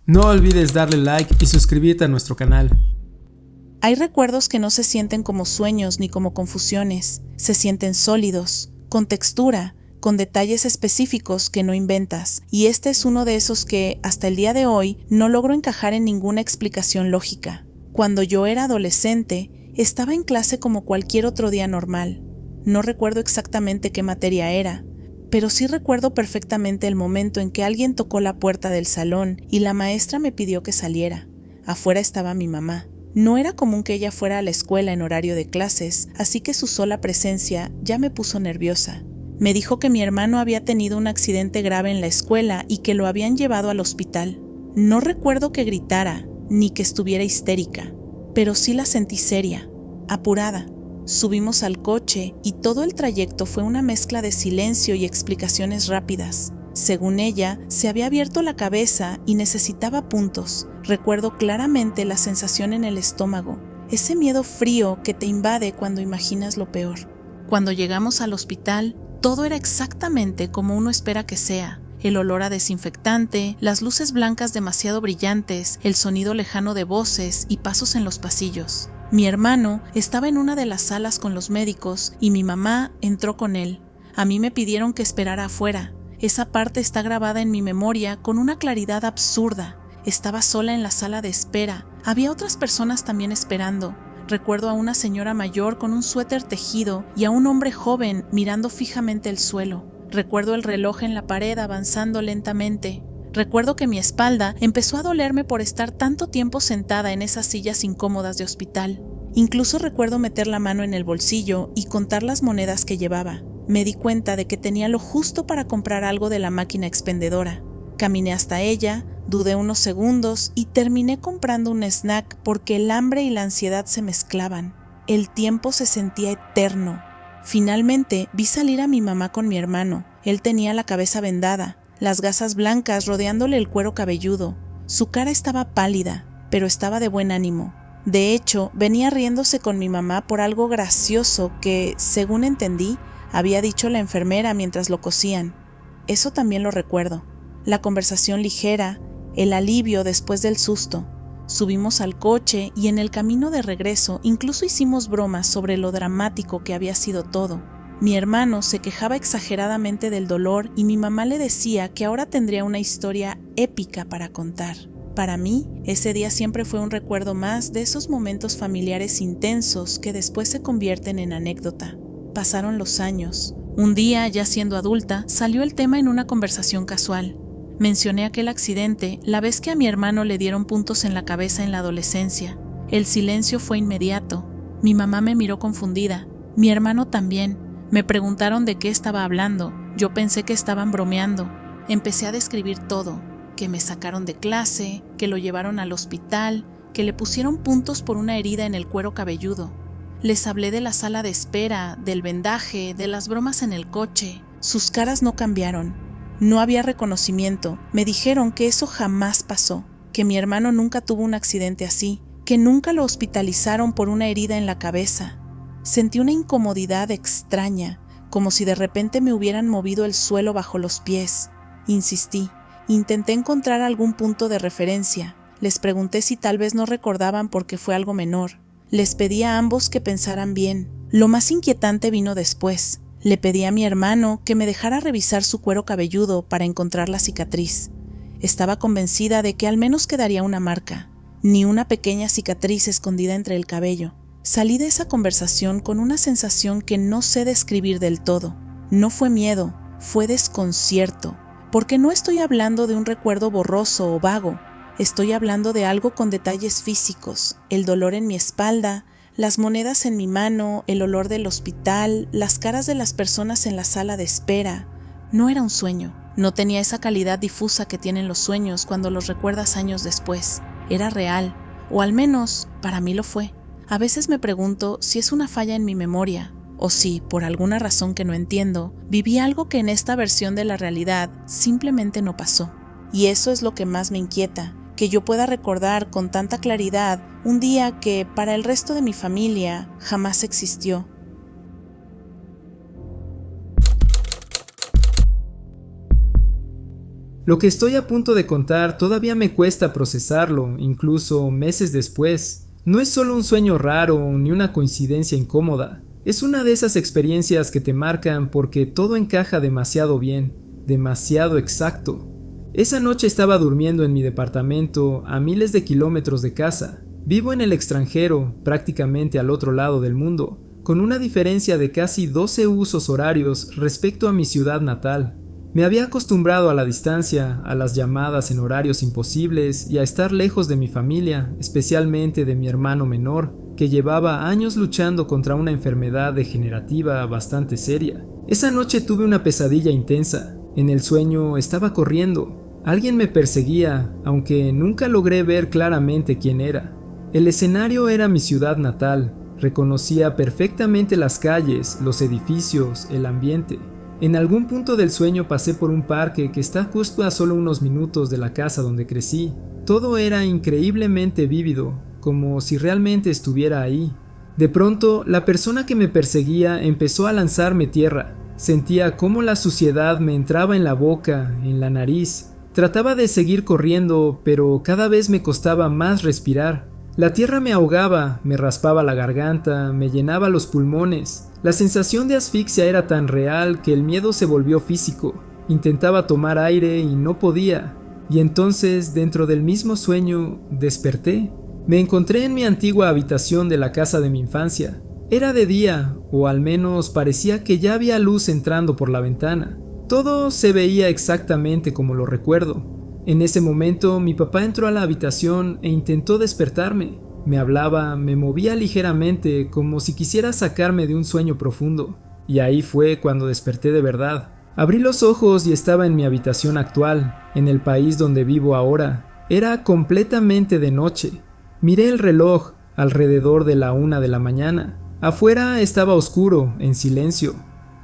No olvides darle like y suscribirte a nuestro canal. Hay recuerdos que no se sienten como sueños ni como confusiones, se sienten sólidos, con textura, con detalles específicos que no inventas, y este es uno de esos que, hasta el día de hoy, no logro encajar en ninguna explicación lógica. Cuando yo era adolescente, estaba en clase como cualquier otro día normal. No recuerdo exactamente qué materia era, pero sí recuerdo perfectamente el momento en que alguien tocó la puerta del salón y la maestra me pidió que saliera. Afuera estaba mi mamá. No era común que ella fuera a la escuela en horario de clases, así que su sola presencia ya me puso nerviosa. Me dijo que mi hermano había tenido un accidente grave en la escuela y que lo habían llevado al hospital. No recuerdo que gritara, ni que estuviera histérica, pero sí la sentí seria, apurada. Subimos al coche y todo el trayecto fue una mezcla de silencio y explicaciones rápidas. Según ella, se había abierto la cabeza y necesitaba puntos. Recuerdo claramente la sensación en el estómago, ese miedo frío que te invade cuando imaginas lo peor. Cuando llegamos al hospital, todo era exactamente como uno espera que sea. El olor a desinfectante, las luces blancas demasiado brillantes, el sonido lejano de voces y pasos en los pasillos. Mi hermano estaba en una de las salas con los médicos y mi mamá entró con él. A mí me pidieron que esperara afuera. Esa parte está grabada en mi memoria con una claridad absurda. Estaba sola en la sala de espera. Había otras personas también esperando. Recuerdo a una señora mayor con un suéter tejido y a un hombre joven mirando fijamente el suelo. Recuerdo el reloj en la pared avanzando lentamente. Recuerdo que mi espalda empezó a dolerme por estar tanto tiempo sentada en esas sillas incómodas de hospital. Incluso recuerdo meter la mano en el bolsillo y contar las monedas que llevaba. Me di cuenta de que tenía lo justo para comprar algo de la máquina expendedora. Caminé hasta ella, dudé unos segundos y terminé comprando un snack porque el hambre y la ansiedad se mezclaban. El tiempo se sentía eterno. Finalmente vi salir a mi mamá con mi hermano. Él tenía la cabeza vendada, las gasas blancas rodeándole el cuero cabelludo. Su cara estaba pálida, pero estaba de buen ánimo. De hecho, venía riéndose con mi mamá por algo gracioso que, según entendí, había dicho la enfermera mientras lo cosían. Eso también lo recuerdo. La conversación ligera, el alivio después del susto. Subimos al coche y en el camino de regreso incluso hicimos bromas sobre lo dramático que había sido todo. Mi hermano se quejaba exageradamente del dolor y mi mamá le decía que ahora tendría una historia épica para contar. Para mí, ese día siempre fue un recuerdo más de esos momentos familiares intensos que después se convierten en anécdota. Pasaron los años. Un día, ya siendo adulta, salió el tema en una conversación casual. Mencioné aquel accidente, la vez que a mi hermano le dieron puntos en la cabeza en la adolescencia. El silencio fue inmediato. Mi mamá me miró confundida. Mi hermano también. Me preguntaron de qué estaba hablando. Yo pensé que estaban bromeando. Empecé a describir todo. Que me sacaron de clase, que lo llevaron al hospital, que le pusieron puntos por una herida en el cuero cabelludo. Les hablé de la sala de espera, del vendaje, de las bromas en el coche. Sus caras no cambiaron. No había reconocimiento. Me dijeron que eso jamás pasó, que mi hermano nunca tuvo un accidente así, que nunca lo hospitalizaron por una herida en la cabeza. Sentí una incomodidad extraña, como si de repente me hubieran movido el suelo bajo los pies. Insistí. Intenté encontrar algún punto de referencia. Les pregunté si tal vez no recordaban porque fue algo menor. Les pedí a ambos que pensaran bien. Lo más inquietante vino después. Le pedí a mi hermano que me dejara revisar su cuero cabelludo para encontrar la cicatriz. Estaba convencida de que al menos quedaría una marca, ni una pequeña cicatriz escondida entre el cabello. Salí de esa conversación con una sensación que no sé describir del todo. No fue miedo, fue desconcierto, porque no estoy hablando de un recuerdo borroso o vago. Estoy hablando de algo con detalles físicos, el dolor en mi espalda, las monedas en mi mano, el olor del hospital, las caras de las personas en la sala de espera. No era un sueño, no tenía esa calidad difusa que tienen los sueños cuando los recuerdas años después. Era real, o al menos para mí lo fue. A veces me pregunto si es una falla en mi memoria, o si, por alguna razón que no entiendo, viví algo que en esta versión de la realidad simplemente no pasó. Y eso es lo que más me inquieta, que yo pueda recordar con tanta claridad un día que para el resto de mi familia jamás existió. Lo que estoy a punto de contar todavía me cuesta procesarlo, incluso meses después. No es solo un sueño raro ni una coincidencia incómoda. Es una de esas experiencias que te marcan porque todo encaja demasiado bien, demasiado exacto. Esa noche estaba durmiendo en mi departamento a miles de kilómetros de casa. Vivo en el extranjero, prácticamente al otro lado del mundo, con una diferencia de casi 12 usos horarios respecto a mi ciudad natal. Me había acostumbrado a la distancia, a las llamadas en horarios imposibles y a estar lejos de mi familia, especialmente de mi hermano menor, que llevaba años luchando contra una enfermedad degenerativa bastante seria. Esa noche tuve una pesadilla intensa. En el sueño estaba corriendo. Alguien me perseguía, aunque nunca logré ver claramente quién era. El escenario era mi ciudad natal. Reconocía perfectamente las calles, los edificios, el ambiente. En algún punto del sueño pasé por un parque que está justo a solo unos minutos de la casa donde crecí. Todo era increíblemente vívido, como si realmente estuviera ahí. De pronto, la persona que me perseguía empezó a lanzarme tierra. Sentía cómo la suciedad me entraba en la boca, en la nariz. Trataba de seguir corriendo, pero cada vez me costaba más respirar. La tierra me ahogaba, me raspaba la garganta, me llenaba los pulmones. La sensación de asfixia era tan real que el miedo se volvió físico. Intentaba tomar aire y no podía. Y entonces, dentro del mismo sueño, desperté. Me encontré en mi antigua habitación de la casa de mi infancia. Era de día, o al menos parecía que ya había luz entrando por la ventana. Todo se veía exactamente como lo recuerdo. En ese momento mi papá entró a la habitación e intentó despertarme. Me hablaba, me movía ligeramente como si quisiera sacarme de un sueño profundo. Y ahí fue cuando desperté de verdad. Abrí los ojos y estaba en mi habitación actual, en el país donde vivo ahora. Era completamente de noche. Miré el reloj, alrededor de la 1 de la mañana. Afuera estaba oscuro, en silencio.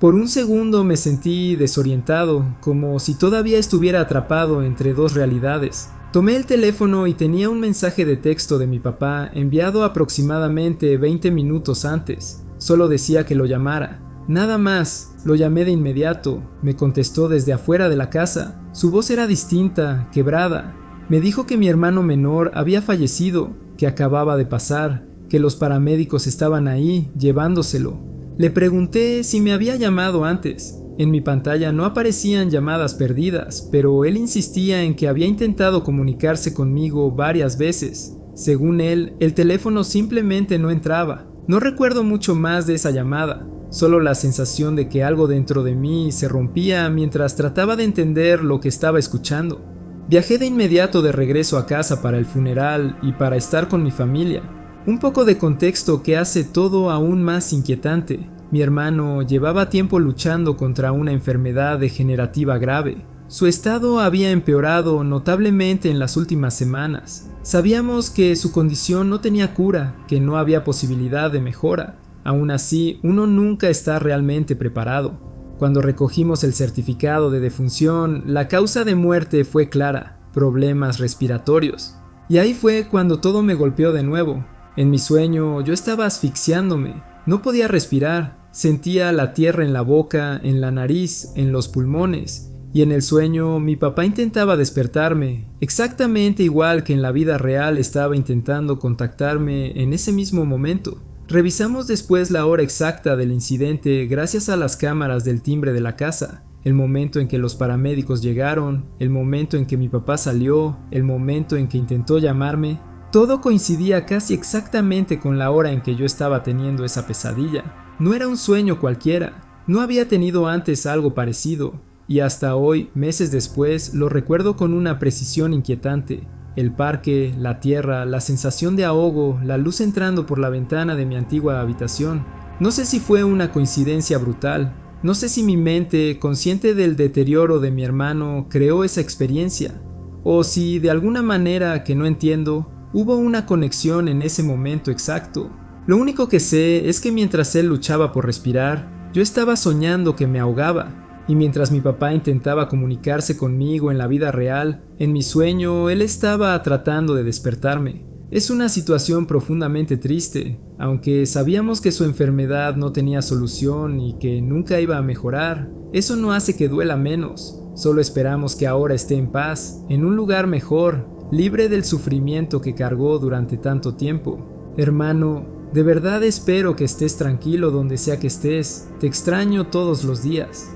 Por un segundo me sentí desorientado, como si todavía estuviera atrapado entre dos realidades. Tomé el teléfono y tenía un mensaje de texto de mi papá enviado aproximadamente 20 minutos antes. Solo decía que lo llamara. Nada más. Lo llamé de inmediato. Me contestó desde afuera de la casa. Su voz era distinta, quebrada. Me dijo que mi hermano menor había fallecido, que acababa de pasar, que los paramédicos estaban ahí, llevándoselo. Le pregunté si me había llamado antes. En mi pantalla no aparecían llamadas perdidas, pero él insistía en que había intentado comunicarse conmigo varias veces. Según él, el teléfono simplemente no entraba. No recuerdo mucho más de esa llamada, solo la sensación de que algo dentro de mí se rompía mientras trataba de entender lo que estaba escuchando. Viajé de inmediato de regreso a casa para el funeral y para estar con mi familia. Un poco de contexto que hace todo aún más inquietante. Mi hermano llevaba tiempo luchando contra una enfermedad degenerativa grave. Su estado había empeorado notablemente en las últimas semanas. Sabíamos que su condición no tenía cura, que no había posibilidad de mejora. Aún así, uno nunca está realmente preparado. Cuando recogimos el certificado de defunción, la causa de muerte fue clara: problemas respiratorios. Y ahí fue cuando todo me golpeó de nuevo. En mi sueño yo estaba asfixiándome, no podía respirar, sentía la tierra en la boca, en la nariz, en los pulmones, y en el sueño mi papá intentaba despertarme, exactamente igual que en la vida real estaba intentando contactarme en ese mismo momento. Revisamos después la hora exacta del incidente gracias a las cámaras del timbre de la casa, el momento en que los paramédicos llegaron, el momento en que mi papá salió, el momento en que intentó llamarme. Todo coincidía casi exactamente con la hora en que yo estaba teniendo esa pesadilla. No era un sueño cualquiera, no había tenido antes algo parecido, y hasta hoy, meses después, lo recuerdo con una precisión inquietante. El parque, la tierra, la sensación de ahogo, la luz entrando por la ventana de mi antigua habitación. No sé si fue una coincidencia brutal, no sé si mi mente, consciente del deterioro de mi hermano, creó esa experiencia, o si de alguna manera que no entiendo, hubo una conexión en ese momento exacto. Lo único que sé es que mientras él luchaba por respirar, yo estaba soñando que me ahogaba, y mientras mi papá intentaba comunicarse conmigo en la vida real, en mi sueño él estaba tratando de despertarme. Es una situación profundamente triste, aunque sabíamos que su enfermedad no tenía solución y que nunca iba a mejorar. Eso no hace que duela menos. Solo esperamos que ahora esté en paz, en un lugar mejor, libre del sufrimiento que cargó durante tanto tiempo. Hermano, de verdad espero que estés tranquilo donde sea que estés. Te extraño todos los días.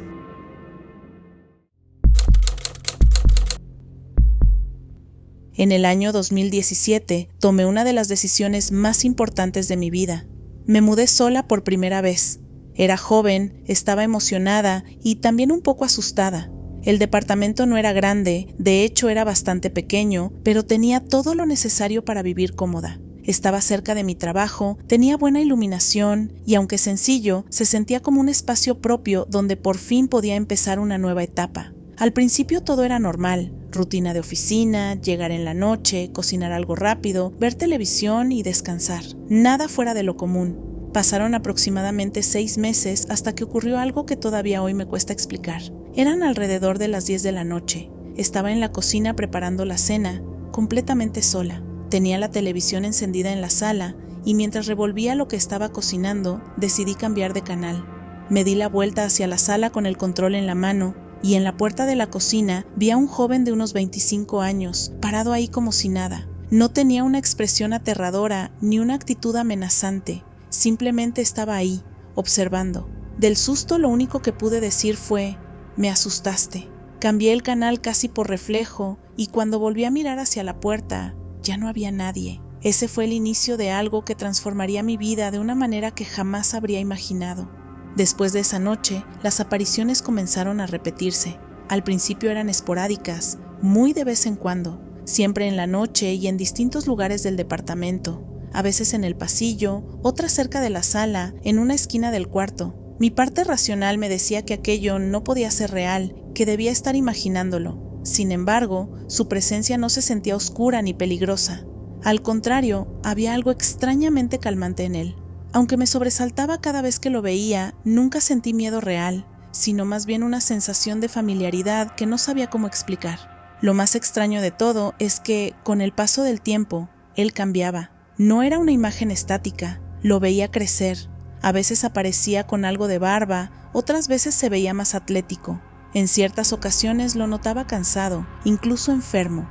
En el año 2017 tomé una de las decisiones más importantes de mi vida. Me mudé sola por primera vez. Era joven, estaba emocionada y también un poco asustada. El departamento no era grande, de hecho era bastante pequeño, pero tenía todo lo necesario para vivir cómoda. Estaba cerca de mi trabajo, tenía buena iluminación y aunque sencillo, se sentía como un espacio propio donde por fin podía empezar una nueva etapa. Al principio todo era normal, rutina de oficina, llegar en la noche, cocinar algo rápido, ver televisión y descansar. Nada fuera de lo común. Pasaron aproximadamente 6 meses hasta que ocurrió algo que todavía hoy me cuesta explicar. Eran alrededor de las 10 de la noche. Estaba en la cocina preparando la cena, completamente sola. Tenía la televisión encendida en la sala y mientras revolvía lo que estaba cocinando, decidí cambiar de canal. Me di la vuelta hacia la sala con el control en la mano y en la puerta de la cocina vi a un joven de unos 25 años, parado ahí como si nada. No tenía una expresión aterradora ni una actitud amenazante, simplemente estaba ahí, observando. Del susto lo único que pude decir fue: «Me asustaste». Cambié el canal casi por reflejo y cuando volví a mirar hacia la puerta, ya no había nadie. Ese fue el inicio de algo que transformaría mi vida de una manera que jamás habría imaginado. Después de esa noche, las apariciones comenzaron a repetirse. Al principio eran esporádicas, muy de vez en cuando, siempre en la noche y en distintos lugares del departamento, a veces en el pasillo, otras cerca de la sala, en una esquina del cuarto. Mi parte racional me decía que aquello no podía ser real, que debía estar imaginándolo. Sin embargo, su presencia no se sentía oscura ni peligrosa. Al contrario, había algo extrañamente calmante en él. Aunque me sobresaltaba cada vez que lo veía, nunca sentí miedo real, sino más bien una sensación de familiaridad que no sabía cómo explicar. Lo más extraño de todo es que, con el paso del tiempo, él cambiaba. No era una imagen estática, lo veía crecer. A veces aparecía con algo de barba, otras veces se veía más atlético. En ciertas ocasiones lo notaba cansado, incluso enfermo.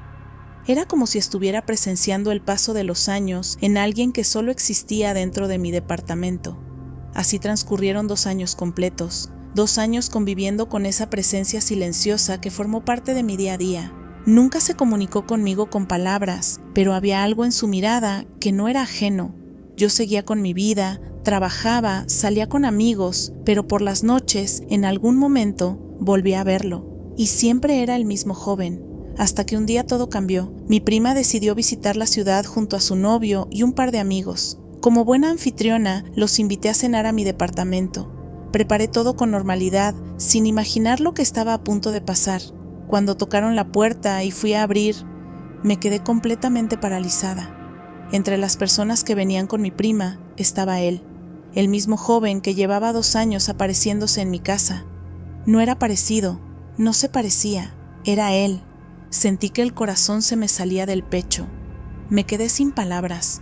Era como si estuviera presenciando el paso de los años en alguien que solo existía dentro de mi departamento. Así transcurrieron 2 años completos, 2 años conviviendo con esa presencia silenciosa que formó parte de mi día a día. Nunca se comunicó conmigo con palabras, pero había algo en su mirada que no era ajeno. Yo seguía con mi vida, trabajaba, salía con amigos, pero por las noches, en algún momento, volvía a verlo. Y siempre era el mismo joven. Hasta que un día todo cambió. Mi prima decidió visitar la ciudad junto a su novio y un par de amigos. Como buena anfitriona, los invité a cenar a mi departamento. Preparé todo con normalidad, sin imaginar lo que estaba a punto de pasar. Cuando tocaron la puerta y fui a abrir, me quedé completamente paralizada. Entre las personas que venían con mi prima estaba él, el mismo joven que llevaba 2 años apareciéndose en mi casa. No era parecido, no se parecía, era él. Sentí que el corazón se me salía del pecho. Me quedé sin palabras,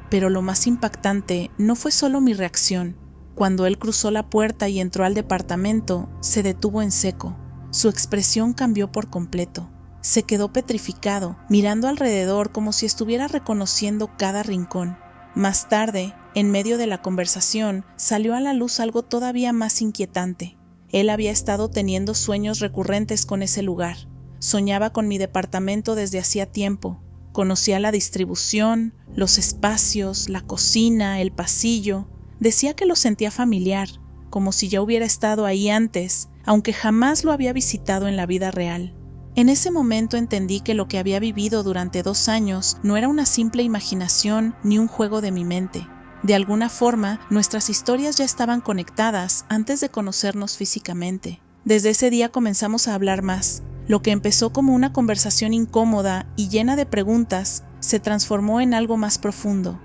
pero lo más impactante no fue solo mi reacción. Cuando él cruzó la puerta y entró al departamento, se detuvo en seco. Su expresión cambió por completo. Se quedó petrificado, mirando alrededor como si estuviera reconociendo cada rincón. Más tarde, en medio de la conversación, salió a la luz algo todavía más inquietante. Él había estado teniendo sueños recurrentes con ese lugar. Soñaba con mi departamento desde hacía tiempo. Conocía la distribución, los espacios, la cocina, el pasillo. Decía que lo sentía familiar, como si ya hubiera estado ahí antes, aunque jamás lo había visitado en la vida real. En ese momento entendí que lo que había vivido durante 2 años no era una simple imaginación ni un juego de mi mente. De alguna forma, nuestras historias ya estaban conectadas antes de conocernos físicamente. Desde ese día comenzamos a hablar más. Lo que empezó como una conversación incómoda y llena de preguntas, se transformó en algo más profundo.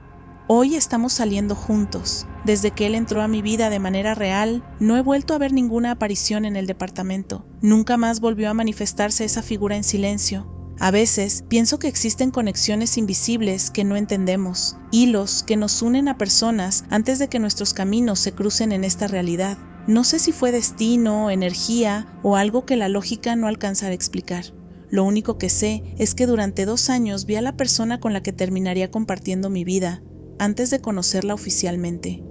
Hoy estamos saliendo juntos. Desde que él entró a mi vida de manera real, no he vuelto a ver ninguna aparición en el departamento. Nunca más volvió a manifestarse esa figura en silencio. A veces pienso que existen conexiones invisibles que no entendemos, hilos que nos unen a personas antes de que nuestros caminos se crucen en esta realidad. No sé si fue destino, energía o algo que la lógica no alcanzara a explicar. Lo único que sé es que durante 2 años vi a la persona con la que terminaría compartiendo mi vida, antes de conocerla oficialmente.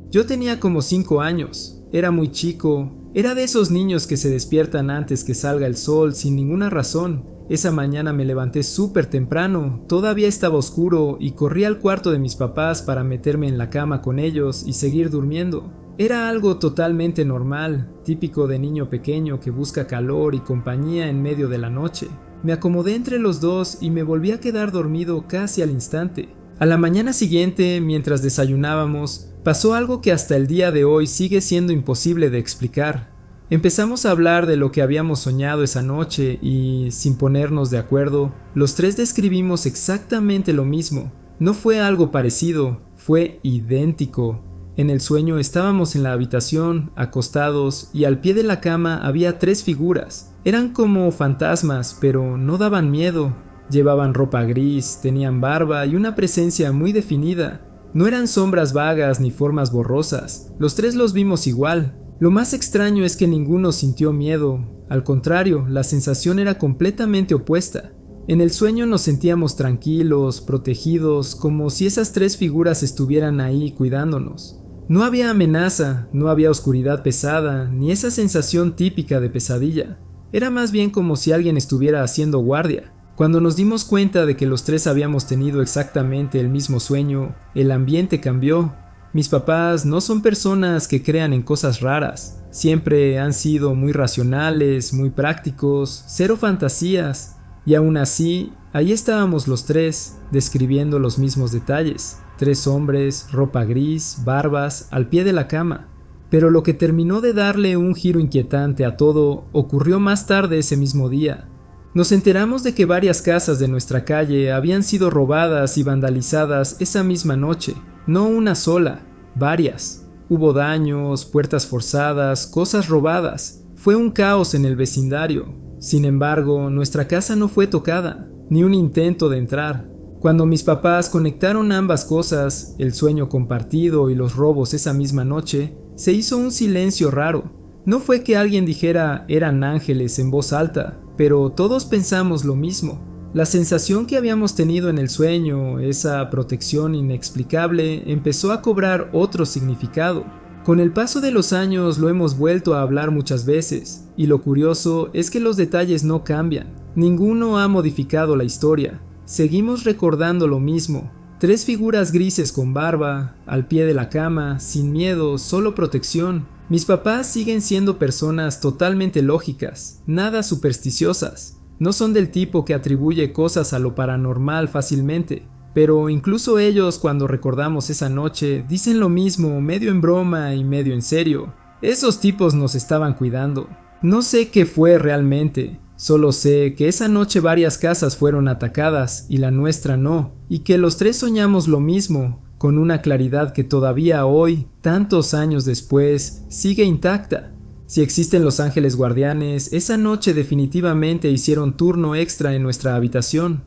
Yo tenía como 5 años, era muy chico, era de esos niños que se despiertan antes que salga el sol sin ninguna razón. Esa mañana me levanté súper temprano, todavía estaba oscuro y corrí al cuarto de mis papás para meterme en la cama con ellos y seguir durmiendo. Era algo totalmente normal, típico de niño pequeño que busca calor y compañía en medio de la noche. Me acomodé entre los dos y me volví a quedar dormido casi al instante. A la mañana siguiente, mientras desayunábamos, pasó algo que hasta el día de hoy sigue siendo imposible de explicar. Empezamos a hablar de lo que habíamos soñado esa noche y, sin ponernos de acuerdo, los tres describimos exactamente lo mismo. No fue algo parecido, fue idéntico. En el sueño estábamos en la habitación, acostados, y al pie de la cama había 3 figuras. Eran como fantasmas, pero no daban miedo. Llevaban ropa gris, tenían barba y una presencia muy definida. No eran sombras vagas ni formas borrosas. Los 3 los vimos igual. Lo más extraño es que ninguno sintió miedo. Al contrario, la sensación era completamente opuesta. En el sueño nos sentíamos tranquilos, protegidos, como si esas 3 figuras estuvieran ahí cuidándonos. No había amenaza, no había oscuridad pesada, ni esa sensación típica de pesadilla. Era más bien como si alguien estuviera haciendo guardia. Cuando nos dimos cuenta de que los 3 habíamos tenido exactamente el mismo sueño, el ambiente cambió. Mis papás no son personas que crean en cosas raras. Siempre han sido muy racionales, muy prácticos, cero fantasías. Y aún así, ahí estábamos los 3, describiendo los mismos detalles. 3 hombres, ropa gris, barbas, al pie de la cama. Pero lo que terminó de darle un giro inquietante a todo ocurrió más tarde ese mismo día. Nos enteramos de que varias casas de nuestra calle habían sido robadas y vandalizadas esa misma noche. No una sola, varias. Hubo daños, puertas forzadas, cosas robadas. Fue un caos en el vecindario. Sin embargo, nuestra casa no fue tocada, ni un intento de entrar. Cuando mis papás conectaron ambas cosas, el sueño compartido y los robos esa misma noche, se hizo un silencio raro. No fue que alguien dijera eran ángeles en voz alta, pero todos pensamos lo mismo. La sensación que habíamos tenido en el sueño, esa protección inexplicable, empezó a cobrar otro significado. Con el paso de los años lo hemos vuelto a hablar muchas veces, y lo curioso es que los detalles no cambian. Ninguno ha modificado la historia. Seguimos recordando lo mismo. 3 figuras grises con barba, al pie de la cama, sin miedo, solo protección. Mis papás siguen siendo personas totalmente lógicas, nada supersticiosas. No son del tipo que atribuye cosas a lo paranormal fácilmente, pero incluso ellos, cuando recordamos esa noche, dicen lo mismo, medio en broma y medio en serio. Esos tipos nos estaban cuidando. No sé qué fue realmente, solo sé que esa noche varias casas fueron atacadas y la nuestra no, y que los 3 soñamos lo mismo, con una claridad que todavía hoy, tantos años después, sigue intacta. Si existen los ángeles guardianes, esa noche definitivamente hicieron turno extra en nuestra habitación.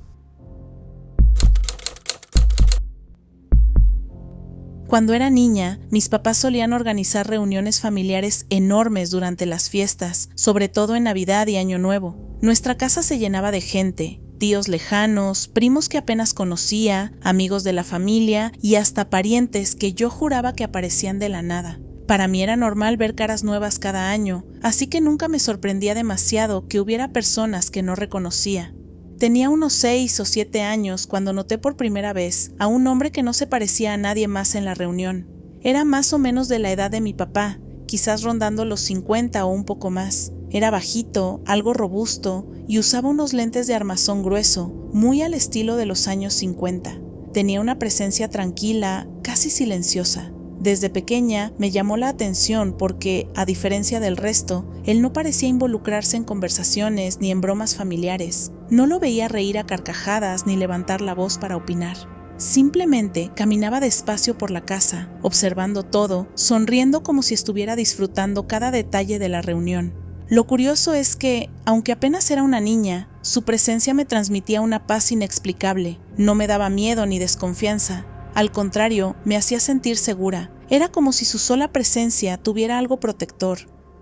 Cuando era niña, mis papás solían organizar reuniones familiares enormes durante las fiestas, sobre todo en Navidad y Año Nuevo. Nuestra casa se llenaba de gente, tíos lejanos, primos que apenas conocía, amigos de la familia y hasta parientes que yo juraba que aparecían de la nada. Para mí era normal ver caras nuevas cada año, así que nunca me sorprendía demasiado que hubiera personas que no reconocía. Tenía unos 6 o 7 años cuando noté por primera vez a un hombre que no se parecía a nadie más en la reunión. Era más o menos de la edad de mi papá, quizás rondando los 50 o un poco más. Era bajito, algo robusto y usaba unos lentes de armazón grueso, muy al estilo de los años 50. Tenía una presencia tranquila, casi silenciosa. Desde pequeña me llamó la atención porque, a diferencia del resto, él no parecía involucrarse en conversaciones ni en bromas familiares. No lo veía reír a carcajadas ni levantar la voz para opinar. Simplemente caminaba despacio por la casa, observando todo, sonriendo como si estuviera disfrutando cada detalle de la reunión. Lo curioso es que, aunque apenas era una niña, Su presencia me transmitía una paz inexplicable, no me daba miedo ni desconfianza, al contrario, me hacía sentir segura. Era como si su sola presencia tuviera algo protector,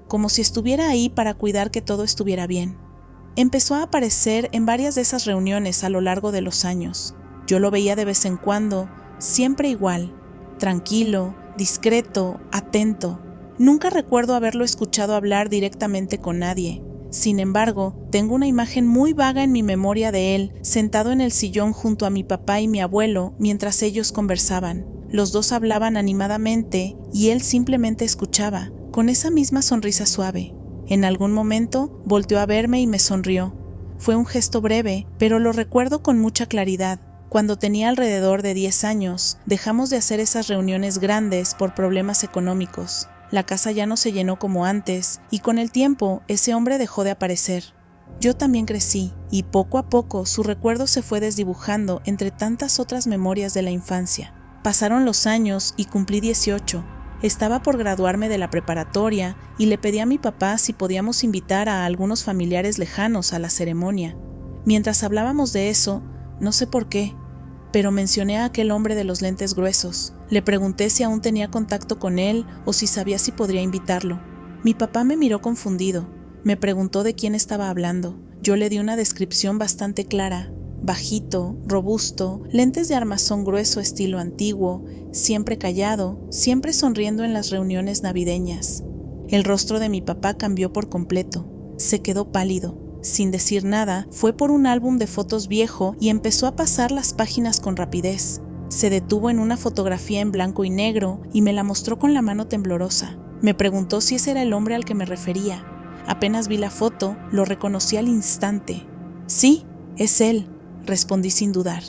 como si estuviera ahí para cuidar que todo estuviera bien. Empezó a aparecer en varias de esas reuniones a lo largo de los años. Yo lo veía de vez en cuando, siempre igual, tranquilo, discreto, atento. Nunca recuerdo haberlo escuchado hablar directamente con nadie. Sin embargo, tengo una imagen muy vaga en mi memoria de él, sentado en el sillón junto a mi papá y mi abuelo mientras ellos conversaban. Los dos hablaban animadamente y él simplemente escuchaba, con esa misma sonrisa suave. En algún momento volteó a verme y me sonrió. Fue un gesto breve, pero lo recuerdo con mucha claridad. Cuando tenía alrededor de 10 años, dejamos de hacer esas reuniones grandes por problemas económicos. La casa ya no se llenó como antes, y con el tiempo ese hombre dejó de aparecer. Yo también crecí, y poco a poco su recuerdo se fue desdibujando entre tantas otras memorias de la infancia. Pasaron los años y cumplí 18. Estaba por graduarme de la preparatoria y le pedí a mi papá si podíamos invitar a algunos familiares lejanos a la ceremonia. Mientras hablábamos de eso, no sé por qué, pero mencioné a aquel hombre de los lentes gruesos. Le pregunté si aún tenía contacto con él o si sabía si podría invitarlo. Mi papá me miró confundido. Me preguntó de quién estaba hablando. Yo le di una descripción bastante clara. Bajito, robusto, lentes de armazón grueso estilo antiguo, siempre callado, siempre sonriendo en las reuniones navideñas. El rostro de mi papá cambió por completo. Se quedó pálido. Sin decir nada, fue por un álbum de fotos viejo y empezó a pasar las páginas con rapidez. Se detuvo en una fotografía en blanco y negro y me la mostró con la mano temblorosa. Me preguntó si ese era el hombre al que me refería. Apenas vi la foto, lo reconocí al instante. Sí, es él, respondí sin dudar.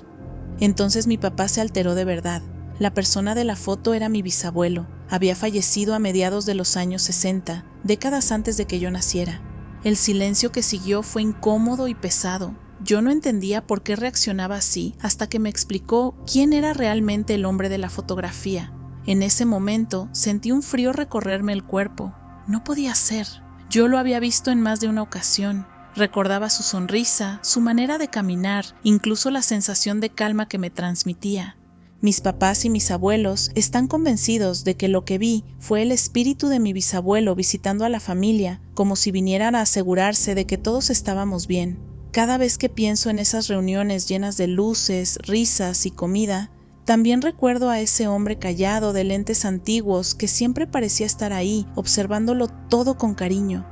Entonces mi papá se alteró de verdad. La persona de la foto era mi bisabuelo. Había fallecido a mediados de los años 60, décadas antes de que yo naciera. El silencio que siguió fue incómodo y pesado. Yo no entendía por qué reaccionaba así hasta que me explicó quién era realmente el hombre de la fotografía. En ese momento sentí un frío recorrerme el cuerpo. No podía ser. Yo lo había visto en más de una ocasión. Recordaba su sonrisa, su manera de caminar, incluso la sensación de calma que me transmitía. Mis papás y mis abuelos están convencidos de que lo que vi fue el espíritu de mi bisabuelo visitando a la familia, como si vinieran a asegurarse de que todos estábamos bien. Cada vez que pienso en esas reuniones llenas de luces, risas y comida, también recuerdo a ese hombre callado de lentes antiguos que siempre parecía estar ahí, observándolo todo con cariño.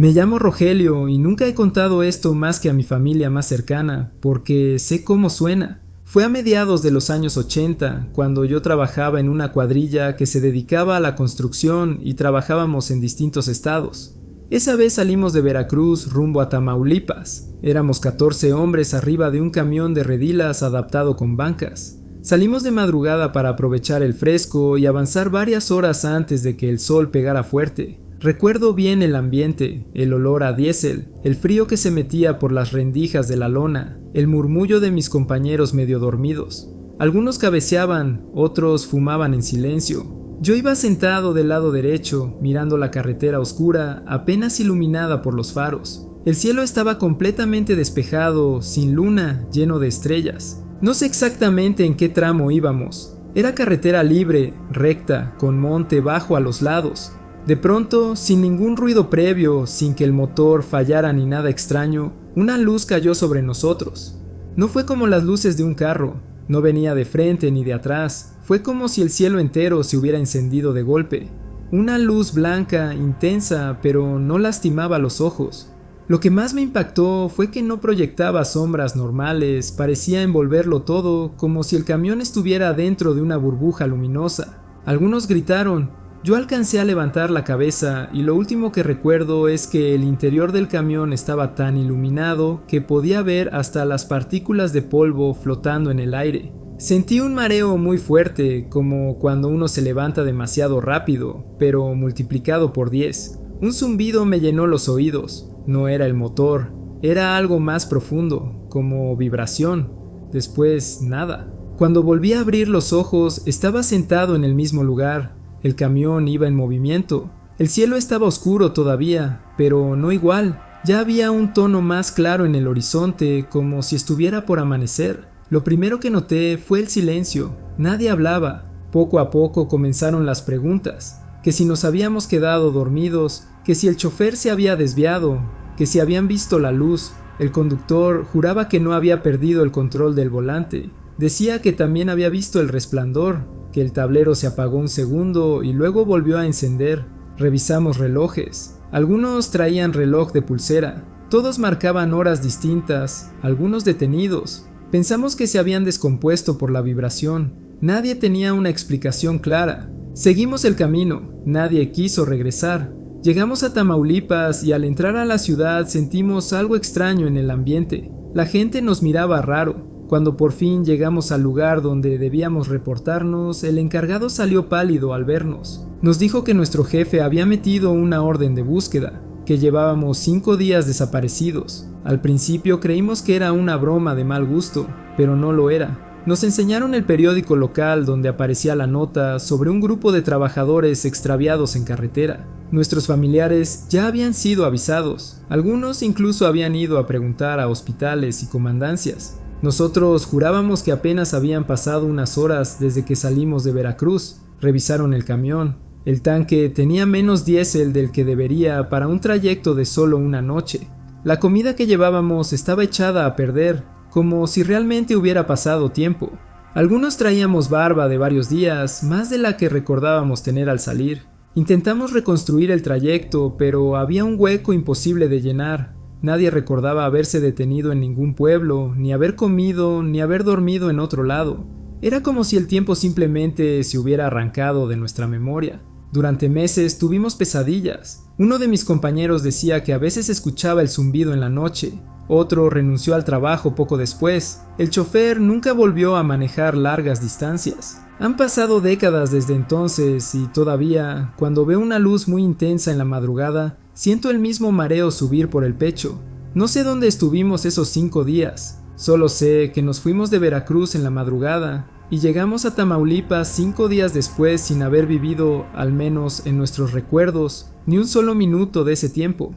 Me llamo Rogelio y nunca he contado esto más que a mi familia más cercana, porque sé cómo suena. Fue a mediados de los años 80, cuando yo trabajaba en una cuadrilla que se dedicaba a la construcción y trabajábamos en distintos estados. Esa vez salimos de Veracruz rumbo a Tamaulipas. Éramos 14 hombres arriba de un camión de redilas adaptado con bancas. Salimos de madrugada para aprovechar el fresco y avanzar varias horas antes de que el sol pegara fuerte. Recuerdo bien el ambiente, el olor a diésel, el frío que se metía por las rendijas de la lona, el murmullo de mis compañeros medio dormidos. Algunos cabeceaban, otros fumaban en silencio. Yo iba sentado del lado derecho, mirando la carretera oscura, apenas iluminada por los faros. El cielo estaba completamente despejado, sin luna, lleno de estrellas. No sé exactamente en qué tramo íbamos. Era carretera libre, recta, con monte bajo a los lados. De pronto, sin ningún ruido previo, sin que el motor fallara ni nada extraño, una luz cayó sobre nosotros. No fue como las luces de un carro, no venía de frente ni de atrás, fue como si el cielo entero se hubiera encendido de golpe. Una luz blanca, intensa, pero no lastimaba los ojos. Lo que más me impactó fue que no proyectaba sombras normales, parecía envolverlo todo como si el camión estuviera dentro de una burbuja luminosa. Algunos gritaron. Yo alcancé a levantar la cabeza y lo último que recuerdo es que el interior del camión estaba tan iluminado que podía ver hasta las partículas de polvo flotando en el aire. Sentí un mareo muy fuerte, como cuando uno se levanta demasiado rápido, pero multiplicado por 10. Un zumbido me llenó los oídos. No era el motor, era algo más profundo, como vibración. Después, nada. Cuando volví a abrir los ojos, estaba sentado en el mismo lugar. El camión iba en movimiento. El cielo estaba oscuro todavía, pero no igual. Ya había un tono más claro en el horizonte, como si estuviera por amanecer. Lo primero que noté fue el silencio. Nadie hablaba. Poco a poco comenzaron las preguntas. Que si nos habíamos quedado dormidos, que si el chofer se había desviado, que si habían visto la luz. El conductor juraba que no había perdido el control del volante. Decía que también había visto el resplandor, que el tablero se apagó un segundo y luego volvió a encender. Revisamos relojes. Algunos traían reloj de pulsera. Todos marcaban horas distintas, algunos detenidos. Pensamos que se habían descompuesto por la vibración. Nadie tenía una explicación clara. Seguimos el camino. Nadie quiso regresar. Llegamos a Tamaulipas y al entrar a la ciudad sentimos algo extraño en el ambiente. La gente nos miraba raro. Cuando por fin llegamos al lugar donde debíamos reportarnos, el encargado salió pálido al vernos. Nos dijo que nuestro jefe había metido una orden de búsqueda, que llevábamos 5 días desaparecidos. Al principio creímos que era una broma de mal gusto, pero no lo era. Nos enseñaron el periódico local donde aparecía la nota sobre un grupo de trabajadores extraviados en carretera. Nuestros familiares ya habían sido avisados. Algunos incluso habían ido a preguntar a hospitales y comandancias. Nosotros jurábamos que apenas habían pasado unas horas desde que salimos de Veracruz. Revisaron el camión. El tanque tenía menos diésel del que debería para un trayecto de solo una noche. La comida que llevábamos estaba echada a perder, como si realmente hubiera pasado tiempo. Algunos traíamos barba de varios días, más de la que recordábamos tener al salir. Intentamos reconstruir el trayecto, pero había un hueco imposible de llenar. Nadie recordaba haberse detenido en ningún pueblo, ni haber comido, ni haber dormido en otro lado. Era como si el tiempo simplemente se hubiera arrancado de nuestra memoria. Durante meses tuvimos pesadillas. Uno de mis compañeros decía que a veces escuchaba el zumbido en la noche. Otro renunció al trabajo poco después. El chofer nunca volvió a manejar largas distancias. Han pasado décadas desde entonces y todavía, cuando veo una luz muy intensa en la madrugada, siento el mismo mareo subir por el pecho. No sé dónde estuvimos esos 5 días. Solo sé que nos fuimos de Veracruz en la madrugada y llegamos a Tamaulipas 5 días después sin haber vivido, al menos en nuestros recuerdos, ni un solo minuto de ese tiempo.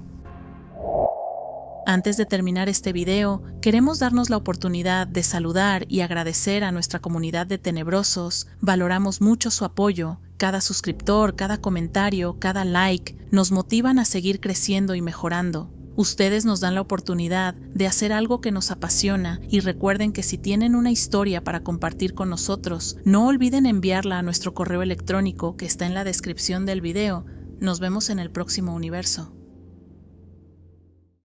Antes de terminar este video, queremos darnos la oportunidad de saludar y agradecer a nuestra comunidad de tenebrosos. Valoramos mucho su apoyo. Cada suscriptor, cada comentario, cada like nos motivan a seguir creciendo y mejorando. Ustedes nos dan la oportunidad de hacer algo que nos apasiona y recuerden que si tienen una historia para compartir con nosotros, no olviden enviarla a nuestro correo electrónico que está en la descripción del video. Nos vemos en el próximo universo.